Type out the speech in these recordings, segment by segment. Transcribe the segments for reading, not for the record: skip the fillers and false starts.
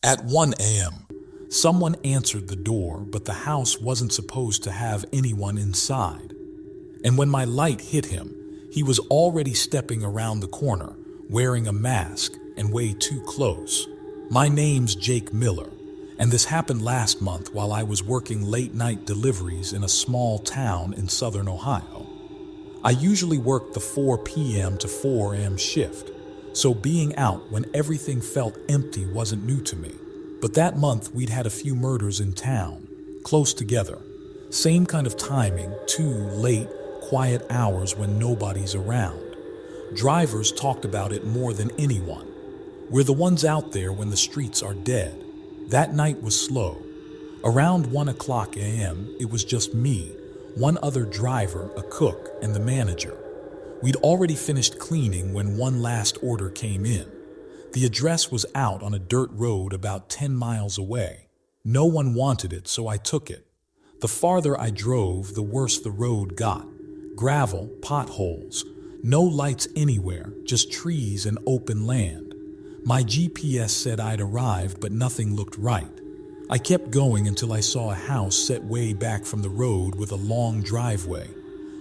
At 1 a.m., someone answered the door, but the house wasn't supposed to have anyone inside. And when my light hit him, he was already stepping around the corner, wearing a mask and way too close. My name's Jake Miller, and this happened last month while I was working late-night deliveries in a small town in southern Ohio. I usually work the 4 p.m. to 4 a.m. shift, so being out when everything felt empty wasn't new to me. But that month we'd had a few murders in town, close together. Same kind of timing, 2 late, quiet hours when nobody's around. Drivers talked about it more than anyone. We're the ones out there when the streets are dead. That night was slow. Around 1 o'clock a.m., it was just me, one other driver, a cook, and the manager. We'd already finished cleaning when one last order came in. The address was out on a dirt road about 10 miles away. No one wanted it, so I took it. The farther I drove, the worse the road got. Gravel, potholes, no lights anywhere, just trees and open land. My GPS said I'd arrived, but nothing looked right. I kept going until I saw a house set way back from the road with a long driveway.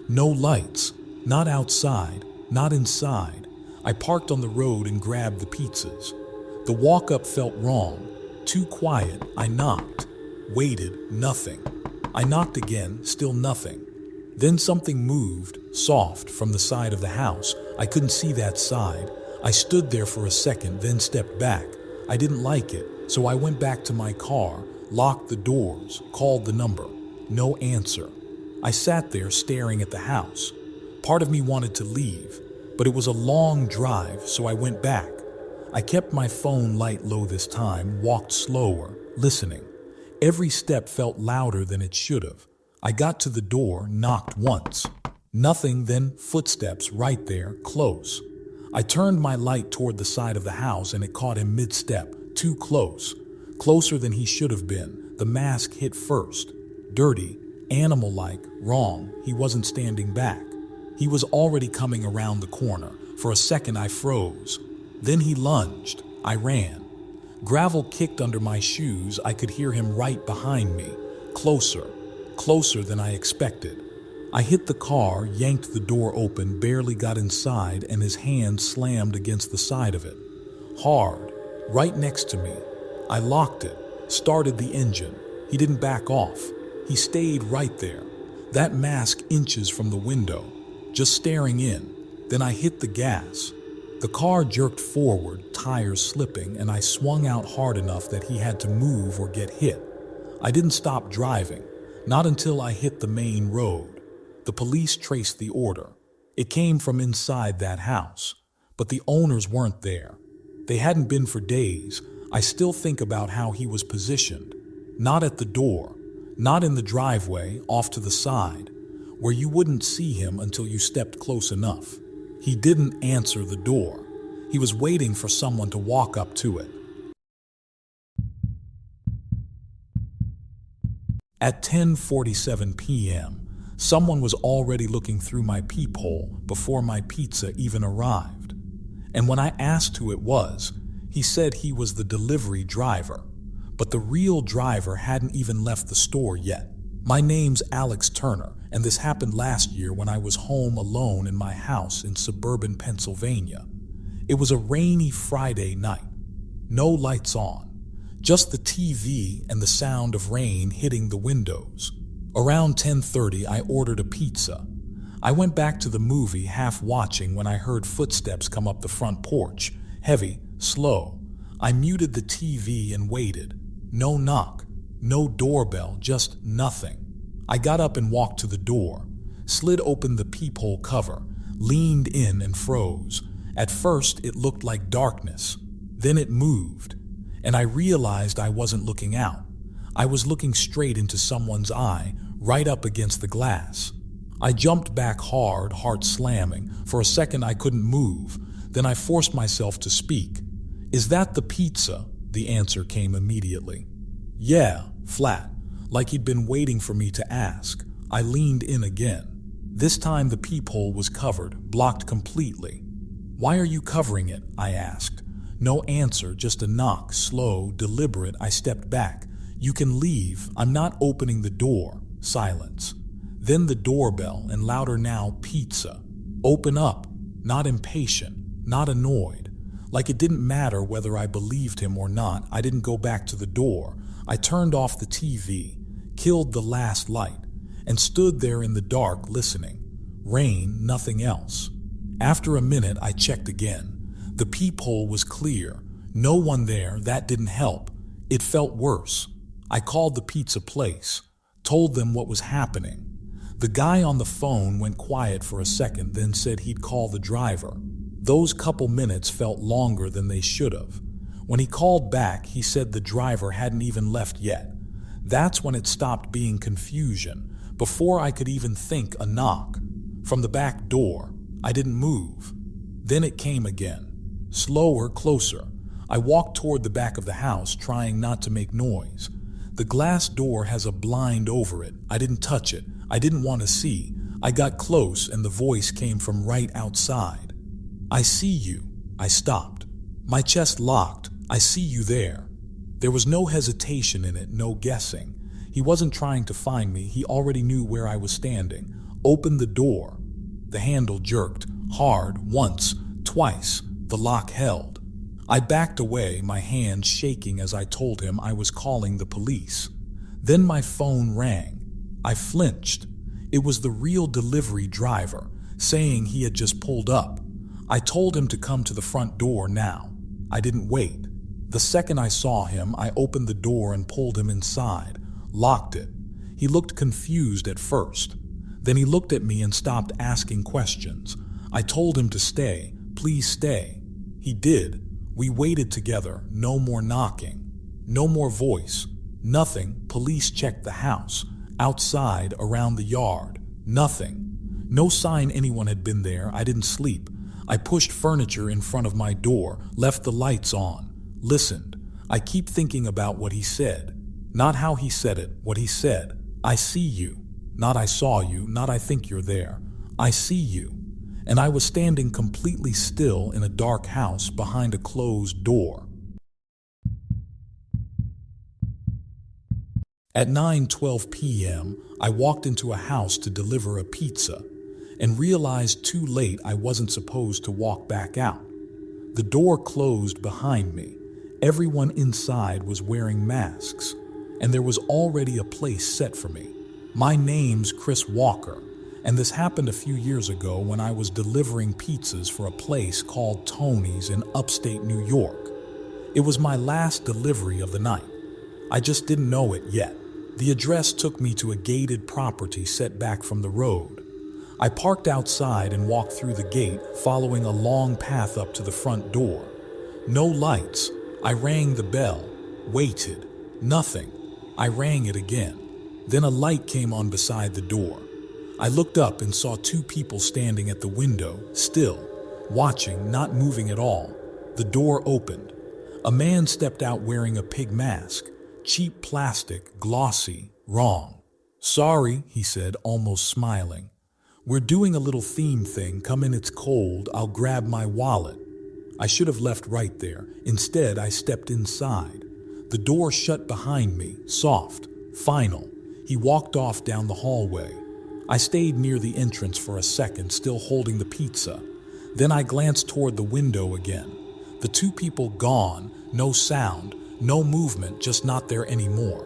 No lights, not outside, not inside. I parked on the road and grabbed the pizzas. The walk-up felt wrong, too quiet. I knocked, waited, nothing. I knocked again, still nothing. Then something moved, soft, from the side of the house. I couldn't see that side. I stood there for a second, then stepped back. I didn't like it, so I went back to my car, locked the doors, called the number. No answer. I sat there staring at the house. Part of me wanted to leave, but it was a long drive, so I went back. I kept my phone light low this time, walked slower, listening. Every step felt louder than it should have. I got to the door, knocked once. Nothing, then footsteps right there, close. I turned my light toward the side of the house and it caught him mid-step, too close. Closer than he should have been. The mask hit first. Dirty, animal-like, wrong. He wasn't standing back. He was already coming around the corner. For a second I froze. Then he lunged. I ran. Gravel kicked under my shoes. I could hear him right behind me. Closer. Closer than I expected. I hit the car, yanked the door open, barely got inside, and his hand slammed against the side of it. Hard. Right next to me. I locked it, started the engine. He didn't back off. He stayed right there. That mask inches from the window, just staring in. Then I hit the gas. The car jerked forward, tires slipping, and I swung out hard enough that he had to move or get hit. I didn't stop driving, not until I hit the main road. The police traced the order. It came from inside that house, but the owners weren't there. They hadn't been for days. I still think about how he was positioned. Not at the door, not in the driveway, off to the side, where you wouldn't see him until you stepped close enough. He didn't answer the door. He was waiting for someone to walk up to it. At 10:47 p.m., someone was already looking through my peephole before my pizza even arrived. And when I asked who it was, he said he was the delivery driver. But the real driver hadn't even left the store yet. My name's Alex Turner, and this happened last year when I was home alone in my house in suburban Pennsylvania. It was a rainy Friday night. No lights on. Just the TV and the sound of rain hitting the windows. Around 10:30, I ordered a pizza. I went back to the movie half watching when I heard footsteps come up the front porch, heavy, slow. I muted the TV and waited. No knock, no doorbell, just nothing. I got up and walked to the door, slid open the peephole cover, leaned in and froze. At first, it looked like darkness. Then it moved, and I realized I wasn't looking out. I was looking straight into someone's eye, right up against the glass. I jumped back hard, heart slamming. For a second I couldn't move. Then I forced myself to speak. "Is that the pizza?" The answer came immediately. "Yeah," flat, like he'd been waiting for me to ask. I leaned in again. This time the peephole was covered, blocked completely. "Why are you covering it?" I asked. No answer, just a knock, slow, deliberate. I stepped back. "You can leave. I'm not opening the door." Silence. Then the doorbell, and louder now, "Pizza." "Open up." Not impatient, not annoyed. Like it didn't matter whether I believed him or not. I didn't go back to the door. I turned off the TV, killed the last light, and stood there in the dark listening. Rain, nothing else. After a minute, I checked again. The peephole was clear. No one there. That didn't help. It felt worse. I called the pizza place, told them what was happening. The guy on the phone went quiet for a second, then said he'd call the driver. Those couple minutes felt longer than they should have. When he called back, he said the driver hadn't even left yet. That's when it stopped being confusion. Before I could even think, a knock. From the back door. I didn't move. Then it came again. Slower, closer. I walked toward the back of the house, trying not to make noise. The glass door has a blind over it. I didn't touch it. I didn't want to see. I got close, and the voice came from right outside. "I see you." I stopped. My chest locked. "I see you there." There was no hesitation in it, no guessing. He wasn't trying to find me. He already knew where I was standing. "Open the door." The handle jerked. Hard, once, twice. The lock held. I backed away, my hands shaking as I told him I was calling the police. Then my phone rang. I flinched. It was the real delivery driver, saying he had just pulled up. I told him to come to the front door now. I didn't wait. The second I saw him, I opened the door and pulled him inside, locked it. He looked confused at first. Then he looked at me and stopped asking questions. I told him to stay. "Please stay." He did. We waited together. No more knocking. No more voice. Nothing. Police checked the house. Outside, around the yard. Nothing. No sign anyone had been there. I didn't sleep. I pushed furniture in front of my door, left the lights on, listened. I keep thinking about what he said. Not how he said it, what he said. "I see you." Not "I saw you," not "I think you're there." "I see you." And I was standing completely still in a dark house behind a closed door. At 9:12 p.m., I walked into a house to deliver a pizza and realized too late I wasn't supposed to walk back out. The door closed behind me. Everyone inside was wearing masks, and there was already a place set for me. My name's Chris Walker, and this happened a few years ago when I was delivering pizzas for a place called Tony's in upstate New York. It was my last delivery of the night. I just didn't know it yet. The address took me to a gated property set back from the road. I parked outside and walked through the gate, following a long path up to the front door. No lights. I rang the bell, waited. Nothing. I rang it again. Then a light came on beside the door. I looked up and saw two people standing at the window, still, watching, not moving at all. The door opened. A man stepped out wearing a pig mask. Cheap plastic, glossy, wrong. "Sorry," he said, almost smiling. "We're doing a little theme thing. Come in, it's cold. I'll grab my wallet." I should have left right there. Instead, I stepped inside. The door shut behind me, soft, final. He walked off down the hallway. I stayed near the entrance for a second, still holding the pizza. Then I glanced toward the window again. The two people gone, no sound, no movement, just not there anymore.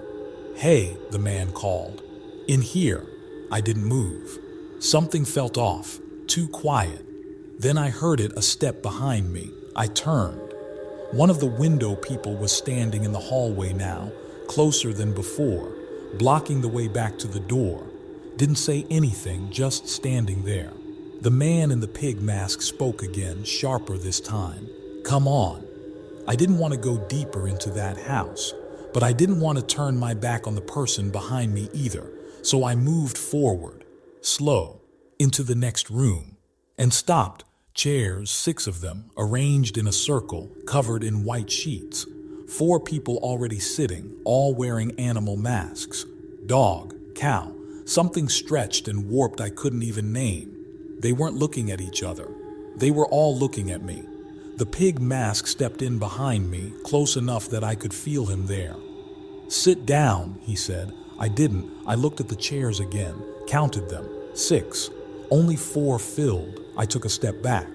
"Hey," the man called. "In here." I didn't move. Something felt off, too quiet. Then I heard it, a step behind me. I turned. One of the window people was standing in the hallway now, closer than before, blocking the way back to the door. Didn't say anything, just standing there. The man in the pig mask spoke again, sharper this time. "Come on." I didn't want to go deeper into that house, but I didn't want to turn my back on the person behind me either, so I moved forward, slow, into the next room, and stopped. Chairs, 6 of them, arranged in a circle, covered in white sheets. 4 people already sitting, all wearing animal masks. Dog, cow, something stretched and warped I couldn't even name. They weren't looking at each other. They were all looking at me. The pig mask stepped in behind me, close enough that I could feel him there. "Sit down," he said. I didn't. I looked at the chairs again, counted them. 6. Only 4 filled. I took a step back.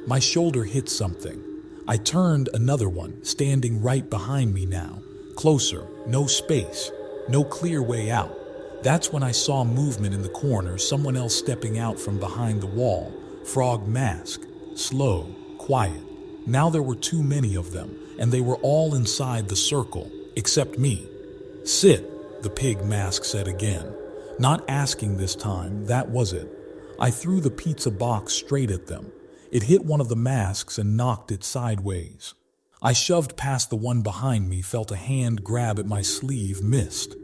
My shoulder hit something. I turned, another one, standing right behind me now. Closer, no space, no clear way out. That's when I saw movement in the corner, someone else stepping out from behind the wall. Frog mask, slow, quiet. Now there were too many of them, and they were all inside the circle, except me. "Sit," the pig mask said again. Not asking this time, that was it. I threw the pizza box straight at them. It hit one of the masks and knocked it sideways. I shoved past the one behind me, felt a hand grab at my sleeve, missed.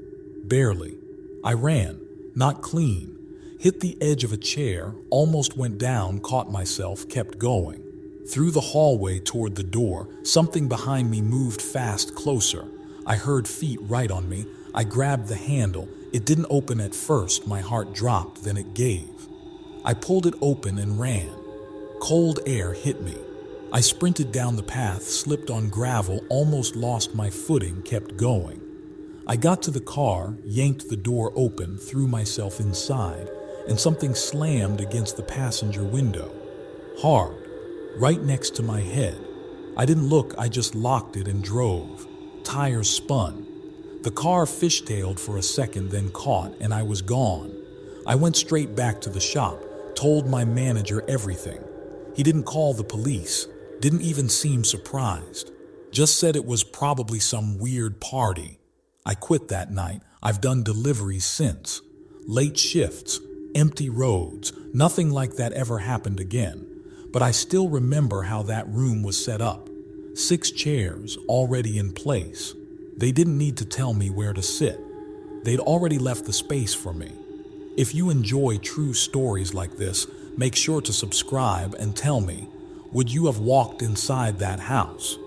Barely. I ran, not clean. Hit the edge of a chair, almost went down, caught myself, kept going. Through the hallway toward the door, something behind me moved fast, closer. I heard feet right on me. I grabbed the handle. It didn't open at first. My heart dropped, then it gave. I pulled it open and ran. Cold air hit me. I sprinted down the path, slipped on gravel, almost lost my footing, kept going. I got to the car, yanked the door open, threw myself inside, and something slammed against the passenger window. Hard, right next to my head. I didn't look, I just locked it and drove. Tires spun. The car fishtailed for a second, then caught, and I was gone. I went straight back to the shop, told my manager everything. He didn't call the police, didn't even seem surprised. Just said it was probably some weird party. I quit that night. I've done deliveries since. Late shifts, empty roads, nothing like that ever happened again. But I still remember how that room was set up. 6 chairs already in place. They didn't need to tell me where to sit. They'd already left the space for me. If you enjoy true stories like this, make sure to subscribe and tell me, would you have walked inside that house?